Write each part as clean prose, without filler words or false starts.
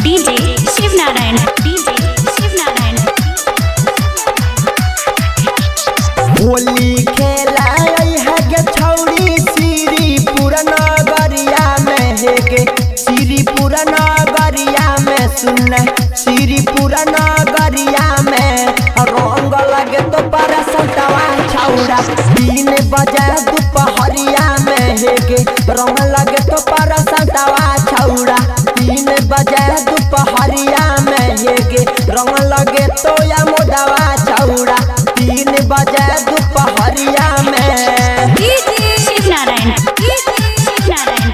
DJ Shiv Narayan, DJ Shiv Narayan. Holi खेला है गे छौड़ी श्रीपुर नगरिया में है गे श्रीपुर नगरिया में सुन श्रीपुर नगरिया में रंग लगे तो पर सटवा छौड़ा 3 बजे दोपहरिया में है गे रंग लगे तो पर सटवा छौड़ा 3 बजे दोपहरिया में है गे रंग लगे तो या मोदवा छौड़ा 3 बजे दोपहरिया में। शिव नारायण, शिव नारायण।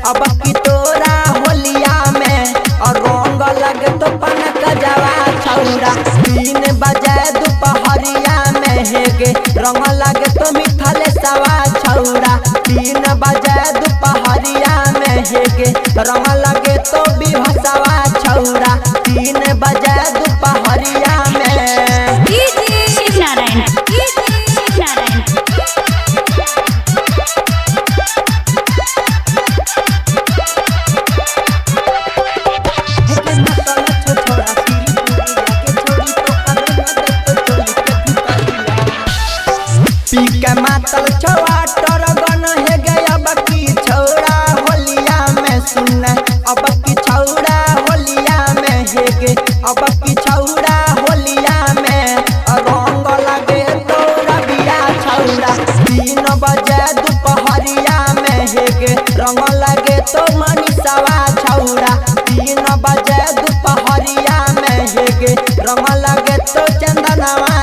अब की तोरा होलिया में और रंग लगे तो पनक जवा छौड़ा 3 बजे दोपहरिया में है गे रंग लगे तो मिथल सवा छौड़ा 3 बजे दोपहरिया में है गे रंग लगे तो बिहसवा छौड़ा 3 बजे दोपहरिया में। शिव नारायण, शिव नारायण। पीके मातल चौटर गन है गया बकी छौड़ा होलिया में सुन अब की छौड़ा होलिया में है गे अब की छौड़ा होलिया में रंग लगे तो रबिया छौड़ा 3 बजे दोपहरिया में है गे रंग लगे तो मनीषवा छौड़ा 3 बजे दोपहरिया में है गे रंग लगे तो चंदनवा